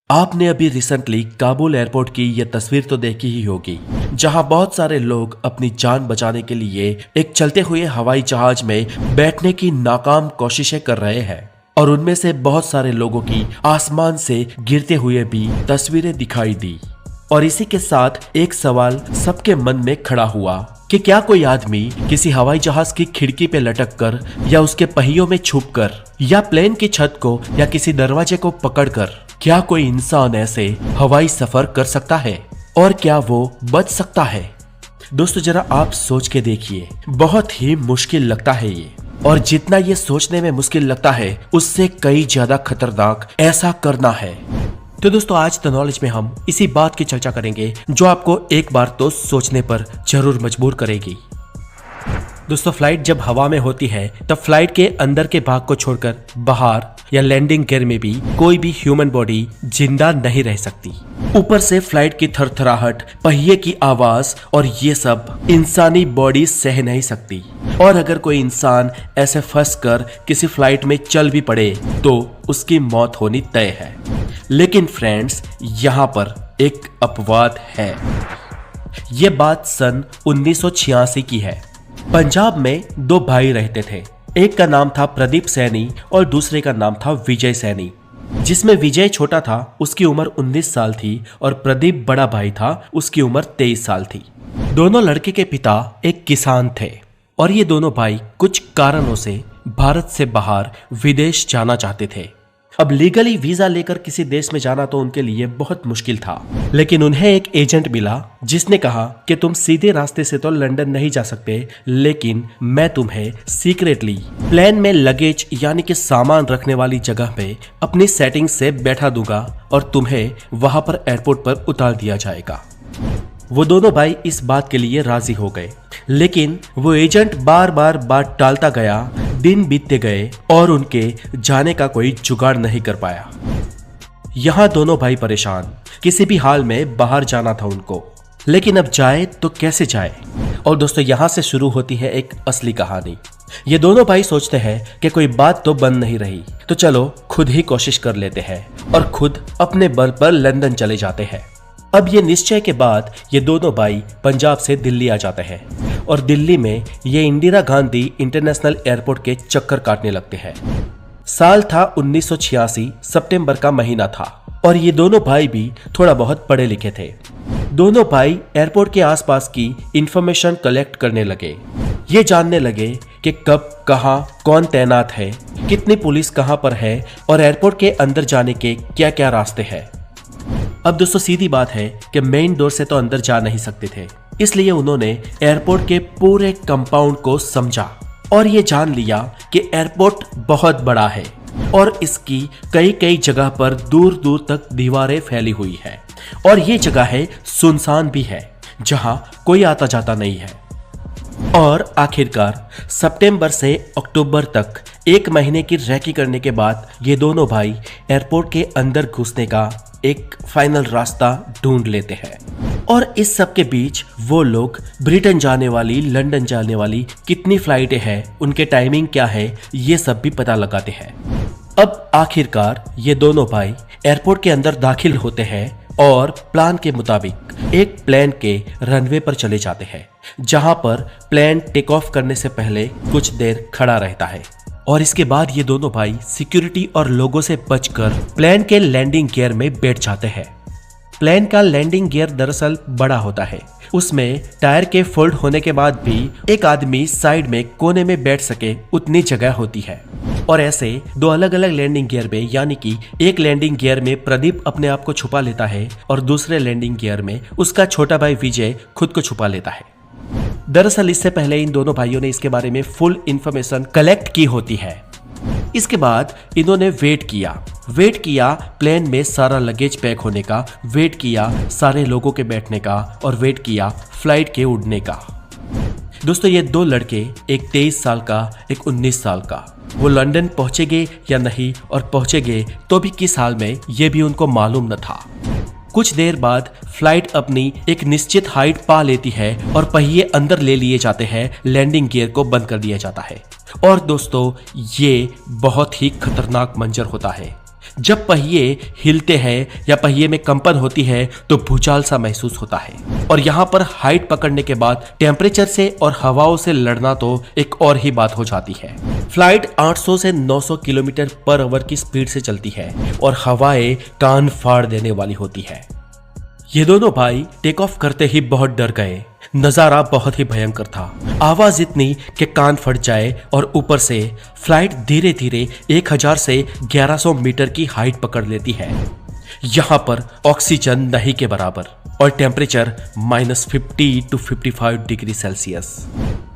आपने अभी recently Kabul airport की यह तस्वीर तो देखी ही होगी, जहां बहुत सारे लोग अपनी जान बचाने के लिए एक चलते हुए हवाई जहाज में बैठने की नाकाम कोशिशें कर रहे हैं और उनमें से बहुत सारे लोगों की आसमान से गिरते हुए भी तस्वीरें दिखाई दी। और इसी के साथ एक सवाल सबके मन में खड़ा हुआ कि क्या कोई आदमी किसी हवाई जहाज की खिड़की पे लटक कर या उसके पहियों में छुप कर या प्लेन की छत को या किसी दरवाजे को पकड़कर क्या कोई इंसान ऐसे हवाई सफर कर सकता है और क्या वो बच सकता है? दोस्तों जरा आप सोच के देखिए, बहुत ही मुश्किल लगता है ये, और जितना ये सोचने में मुश्किल लगता है उससे कई ज्यादा खतरनाक ऐसा करना है। तो दोस्तों आज द नॉलेज में हम इसी बात की चर्चा करेंगे जो आपको एक बार तो सोचने पर जरूर मजबूर करेगी। दोस्तों फ्लाइट जब हवा में होती है तब फ्लाइट के अंदर के भाग को छोड़कर बाहर या लैंडिंग गियर में भी कोई भी ह्यूमन बॉडी जिंदा नहीं रह सकती। ऊपर से फ्लाइट की थरथराहट, पहिए की आवाज और ये सब इंसानी बॉडी सह नहीं सकती। और अगर कोई इंसान ऐसे फंस कर किसी फ्लाइट में चल भी पड़े तो उसकी मौत होनी तय है। लेकिन फ्रेंड्स यहाँ पर एक अपवाद है। ये बात सन 1986 की है। पंजाब में दो भाई रहते थे, एक का नाम था प्रदीप सैनी और दूसरे का नाम था विजय सैनी। जिसमें विजय छोटा था, उसकी उम्र 19 साल थी और प्रदीप बड़ा भाई था, उसकी उम्र 23 साल थी। दोनों लड़के के पिता एक किसान थे और ये दोनों भाई कुछ कारणों से भारत से बाहर विदेश जाना चाहते थे। अब लीगली वीजा लेकर किसी देश में जाना तो उनके लिए बहुत मुश्किल था, लेकिन उन्हें एक एजेंट मिला जिसने कहा कि तुम सीधे रास्ते से तो लंदन नहीं जा सकते, लेकिन मैं तुम्हें सीक्रेटली प्लेन में लगेज यानी कि सामान रखने वाली जगह पे अपनी सेटिंग से बैठा दूंगा और तुम्हें वहां पर एयरपोर्ट पर उतार दिया जाएगा। वो दोनों भाई इस बात के लिए राजी हो गए, लेकिन वो एजेंट बार बार बात टालता गया। दिन बीतते गए और उनके जाने का कोई जुगाड़ नहीं कर पाया। यहाँ दोनों भाई परेशान, किसी भी हाल में बाहर जाना था उनको, लेकिन अब जाए तो कैसे जाए? और दोस्तों यहाँ से शुरू होती है एक असली कहानी। ये दोनों भाई सोचते हैं कि कोई बात तो बन नहीं रही, तो चलो खुद ही कोशिश कर लेते हैं और खुद अपने बल पर लंदन चले जाते हैं। अब ये निश्चय के बाद ये दोनों भाई पंजाब से दिल्ली आ जाते हैं और दिल्ली में ये इंदिरा गांधी इंटरनेशनल एयरपोर्ट के चक्कर काटने लगते हैं। साल था 1986, सितंबर का महीना था और ये दोनों भाई भी थोड़ा बहुत पढ़े लिखे थे। दोनों भाई एयरपोर्ट के आसपास की इंफॉर्मेशन कलेक्ट करने लगे। ये जानने लगे कि कब कहां कौन तैनात है, कितनी पुलिस कहां पर है और एयरपोर्ट के अंदर जाने के क्या क्या रास्ते हैं। अब दोस्तों सीधी बात है कि मेन डोर से तो अंदर जा नहीं सकते थे, इसलिए उन्होंने एयरपोर्ट के पूरे कंपाउंड को समझा और ये जान लिया कि एयरपोर्ट बहुत बड़ा है और इसकी कई कई जगह पर दूर दूर तक दीवारें फैली हुई है और ये जगह है सुनसान भी है, जहां कोई आता जाता नहीं है। और आखिरकार सितंबर से अक्टूबर तक 1 महीने की रेकी करने के बाद ये दोनों भाई एयरपोर्ट के अंदर घुसने का एक फाइनल रास्ता ढूंढ लेते हैं। और इस सब के बीच वो लोग ब्रिटेन जाने वाली, लंदन जाने वाली कितनी फ्लाइटें हैं, उनके टाइमिंग क्या है, ये सब भी पता लगाते हैं। अब आखिरकार ये दोनों भाई एयरपोर्ट के अंदर दाखिल होते हैं और प्लान के मुताबिक एक प्लेन के रनवे पर चले जाते हैं, जहां पर प्लेन टेक ऑफ करने से पहले कुछ देर खड़ा रहता है। और इसके बाद ये दोनों भाई सिक्योरिटी और लोगों से बचकर प्लेन के लैंडिंग गियर में बैठ जाते हैं। प्लेन का लैंडिंग गियर दरअसल बड़ा होता है, उसमें टायर के फोल्ड होने के बाद भी एक आदमी साइड में कोने में बैठ सके उतनी जगह होती है। और ऐसे दो अलग अलग लैंडिंग गियर में, यानी कि एक लैंडिंग गियर में प्रदीप अपने आप को छुपा लेता है और दूसरे लैंडिंग गियर में उसका छोटा भाई विजय खुद को छुपा लेता है। दरअसल इससे पहले इन दोनों भाइयों ने इसके बारे में फुल इंफॉर्मेशन कलेक्ट की होती है। इसके बाद इन्होंने वेट किया प्लेन में सारा लगेज पैक होने का, वेट किया सारे लोगों के बैठने का और वेट किया फ्लाइट के उड़ने का। दोस्तों ये दो लड़के, एक 23 साल का, एक 19 साल का, वो लंदन पहुंचेंगे या नहीं और पहुंचेंगे तो भी किस हाल में, ये भी उनको मालूम न था। कुछ देर बाद फ्लाइट अपनी एक निश्चित हाइट पा लेती है और पहिए अंदर ले लिए जाते हैं, लैंडिंग गियर को बंद कर दिया जाता है। और दोस्तों ये बहुत ही खतरनाक मंजर होता है। जब पहिए हिलते हैं या पहिए में कंपन होती है तो भूचाल सा महसूस होता है। और यहाँ पर हाइट पकड़ने के बाद टेम्परेचर से और हवाओं से लड़ना तो एक और ही बात हो जाती है। फ्लाइट 800 से 900 किलोमीटर पर आवर की स्पीड से चलती है और हवाएं कान फाड़ देने वाली होती है। ये दोनों भाई टेक ऑफ करते ही बहुत डर गए। नजारा बहुत ही भयंकर था। आवाज इतनी कि कान फट जाए और ऊपर से फ्लाइट धीरे धीरे 1000 से 1100 मीटर की हाइट पकड़ लेती है। यहाँ पर ऑक्सीजन नहीं के बराबर और टेम्परेचर -50 to 55 डिग्री सेल्सियस।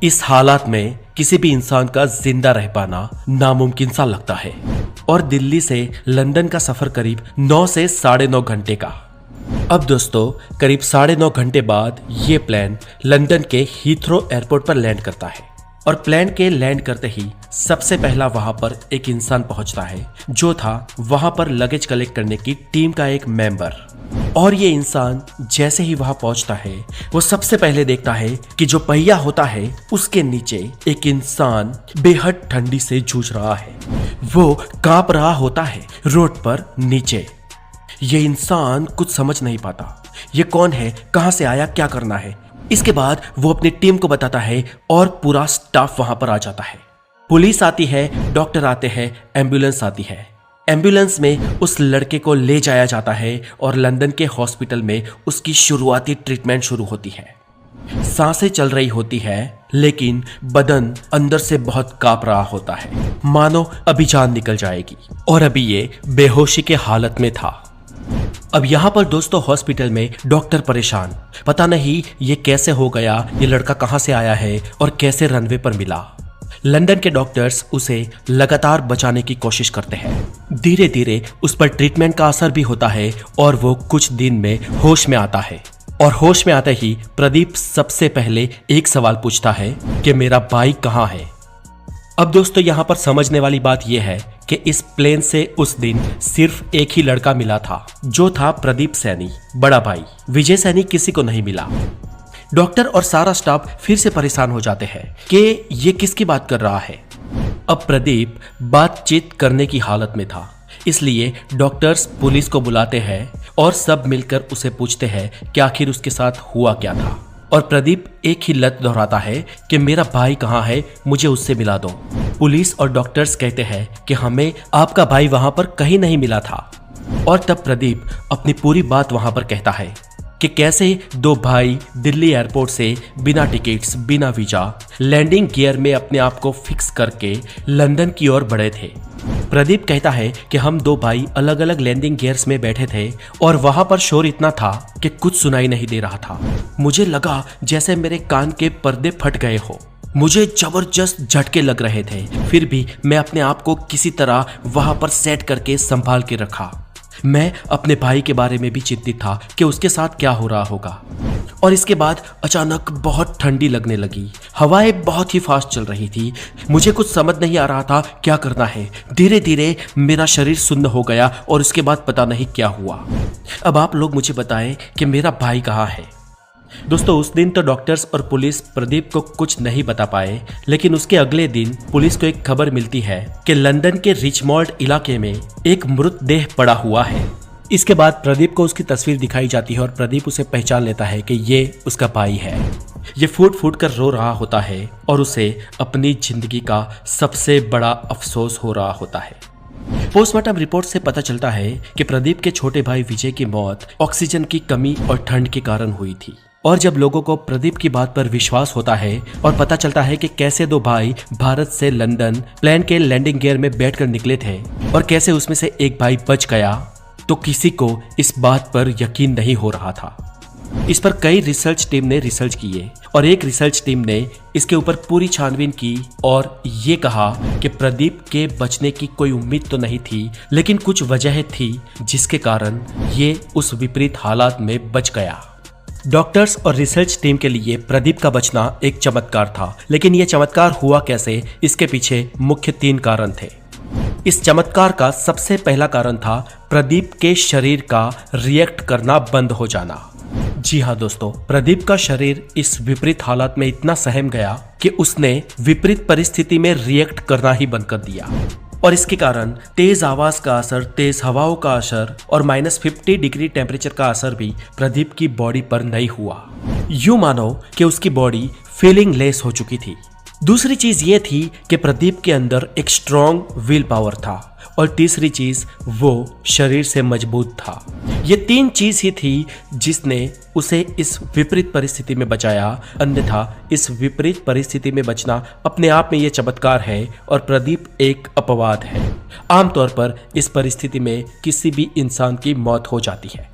इस हालात में किसी भी इंसान का जिंदा रह पाना नामुमकिन सा लगता है। और दिल्ली से लंदन का सफर करीब 9 से 9.5 घंटे का। अब दोस्तों करीब 9.5 घंटे बाद ये प्लेन लंदन के हीथ्रो एयरपोर्ट पर लैंड करता है। और प्लेन के लैंड करते ही सबसे पहला वहां पर एक इंसान पहुंचता है जो था वहां पर लगेज कलेक्ट करने की टीम का एक मेंबर। और ये इंसान जैसे ही वहां पहुंचता है वो सबसे पहले देखता है कि जो पहिया होता है उसके नीचे एक इंसान बेहद ठंडी से जूझ रहा है। वो कांप रहा होता है रोड पर नीचे। ये इंसान कुछ समझ नहीं पाता ये कौन है, कहां से आया, क्या करना है। इसके बाद वो अपनी टीम को बताता है और पूरा स्टाफ वहां पर आ जाता है। पुलिस आती है, डॉक्टर आते हैं, एम्बुलेंस आती है। एम्बुलेंस में उस लड़के को ले जाया जाता है और लंदन के हॉस्पिटल में उसकी शुरुआती ट्रीटमेंट शुरू होती है। सांसें चल रही होती है लेकिन बदन अंदर से बहुत कांप रहा होता है, मानो अभी जान निकल जाएगी। और अभी ये बेहोशी के हालत में था। अब यहाँ पर दोस्तों हॉस्पिटल में डॉक्टर परेशान, पता नहीं ये कैसे हो गया, ये लड़का कहाँ से आया है और कैसे रनवे पर मिला। लंदन के डॉक्टर्स उसे लगातार बचाने की कोशिश करते हैं। धीरे धीरे उस पर ट्रीटमेंट का असर भी होता है और वो कुछ दिन में होश में आता है। और होश में आते ही प्रदीप सबसे पहले एक सवाल पूछता है कि मेरा भाई कहाँ है। अब दोस्तों यहाँ पर समझने वाली बात यह है कि इस प्लेन से उस दिन सिर्फ एक ही लड़का मिला था जो था प्रदीप सैनी, बड़ा भाई। विजय सैनी किसी को नहीं मिला। डॉक्टर और सारा स्टाफ फिर से परेशान हो जाते हैं कि ये किसकी बात कर रहा है। अब प्रदीप बातचीत करने की हालत में था, इसलिए डॉक्टर्स पुलिस को बुलाते हैं और सब मिलकर उसे पूछते हैं कि आखिर उसके साथ हुआ क्या था। और प्रदीप एक ही लत दोहराता है कि मेरा भाई कहाँ है, मुझे उससे मिला दो। पुलिस और डॉक्टर्स कहते हैं कि हमें आपका भाई वहां पर कहीं नहीं मिला था। और तब प्रदीप अपनी पूरी बात वहां पर कहता है कि कैसे दो भाई दिल्ली एयरपोर्ट से बिना टिकट्स, बिना वीजा, लैंडिंग गियर में अपने आप को फिक्स करके लंदन की ओर बढ़े थे। प्रदीप कहता है कि हम दो भाई अलग अलग लैंडिंग गियर्स में बैठे थे और वहां पर शोर इतना था कि कुछ सुनाई नहीं दे रहा था। मुझे लगा जैसे मेरे कान के पर्दे फट गए हो। मुझे जबरदस्त झटके लग रहे थे, फिर भी मैं अपने आप को किसी तरह वहां पर सेट करके संभाल के रखा। मैं अपने भाई के बारे में भी चिंतित था कि उसके साथ क्या हो रहा होगा। और इसके बाद अचानक बहुत ठंडी लगने लगी। हवाएं बहुत ही फास्ट चल रही थी। मुझे कुछ समझ नहीं आ रहा था क्या करना है। धीरे धीरे मेरा शरीर सुन्न हो गया और उसके बाद पता नहीं क्या हुआ। अब आप लोग मुझे बताएं कि मेरा भाई कहाँ है। दोस्तों उस दिन तो डॉक्टर्स और पुलिस प्रदीप को कुछ नहीं बता पाए, लेकिन उसके अगले दिन पुलिस को एक खबर मिलती है कि लंदन के रिचमोंड इलाके में एक मृतदेह पड़ा हुआ है। इसके बाद प्रदीप को उसकी तस्वीर दिखाई जाती है और प्रदीप उसे पहचान लेता है कि ये उसका भाई है। ये फूट फूट कर रो रहा होता है और उसे अपनी जिंदगी का सबसे बड़ा अफसोस हो रहा होता है। पोस्टमार्टम रिपोर्ट से पता चलता है कि प्रदीप के छोटे भाई विजय की मौत ऑक्सीजन की कमी और ठंड के कारण हुई थी। और जब लोगों को प्रदीप की बात पर विश्वास होता है और पता चलता है कि कैसे दो भाई भारत से लंदन प्लेन के लैंडिंग गियर में बैठकर निकले थे और कैसे उसमें से एक भाई बच गया, तो किसी को इस बात पर यकीन नहीं हो रहा था। इस पर कई रिसर्च टीम ने रिसर्च किए और एक रिसर्च टीम ने इसके ऊपर पूरी छानबीन की और ये कहा कि प्रदीप के बचने की कोई उम्मीद तो नहीं थी, लेकिन कुछ वजह थी जिसके कारण ये उस विपरीत हालात में बच गया। डॉक्टर्स और रिसर्च टीम के लिए प्रदीप का बचना एक चमत्कार था, लेकिन यह चमत्कार हुआ कैसे, इसके पीछे मुख्य 3 कारण थे। इस चमत्कार का सबसे पहला कारण था प्रदीप के शरीर का रिएक्ट करना बंद हो जाना। जी हाँ दोस्तों, प्रदीप का शरीर इस विपरीत हालात में इतना सहम गया कि उसने विपरीत परिस्थिति में रिएक्ट करना ही बंद कर दिया। और इसके कारण तेज आवाज का असर, तेज हवाओं का असर और -50 डिग्री टेम्परेचर का असर भी प्रदीप की बॉडी पर नहीं हुआ। यूं मानो कि उसकी बॉडी फीलिंग लेस हो चुकी थी। दूसरी चीज ये थी कि प्रदीप के अंदर एक स्ट्रॉन्ग विल पावर था और तीसरी चीज वो शरीर से मजबूत था। ये 3 चीज ही थी जिसने उसे इस विपरीत परिस्थिति में बचाया। अन्यथा इस विपरीत परिस्थिति में बचना अपने आप में ये चमत्कार है और प्रदीप एक अपवाद है। आमतौर पर इस परिस्थिति में किसी भी इंसान की मौत हो जाती है।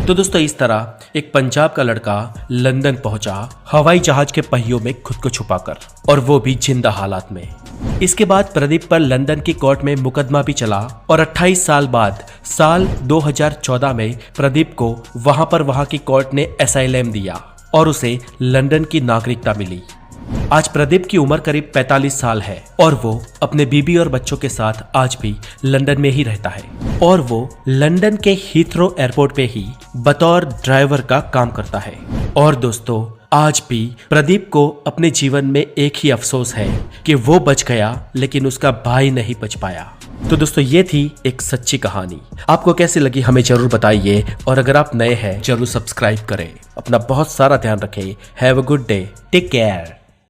तो दोस्तों, इस तरह एक पंजाब का लड़का लंदन पहुंचा हवाई जहाज के पहियों में खुद को छुपाकर, और वो भी जिंदा हालात में। इसके बाद प्रदीप पर लंदन की कोर्ट में मुकदमा भी चला और 28 साल बाद साल 2014 में प्रदीप को वहां की कोर्ट ने एसाइलम दिया और उसे लंदन की नागरिकता मिली। आज प्रदीप की उम्र करीब 45 साल है और वो अपने बीबी और बच्चों के साथ आज भी लंदन में ही रहता है और वो लंदन के हीथ्रो एयरपोर्ट पे ही बतौर ड्राइवर का काम करता है। और दोस्तों, आज भी प्रदीप को अपने जीवन में एक ही अफसोस है कि वो बच गया लेकिन उसका भाई नहीं बच पाया। तो दोस्तों, ये थी एक सच्ची कहानी। आपको कैसी लगी हमें जरूर बताइए और अगर आप नए हैं जरूर सब्सक्राइब करें। अपना बहुत सारा ध्यान रखें। Have a good day, take care.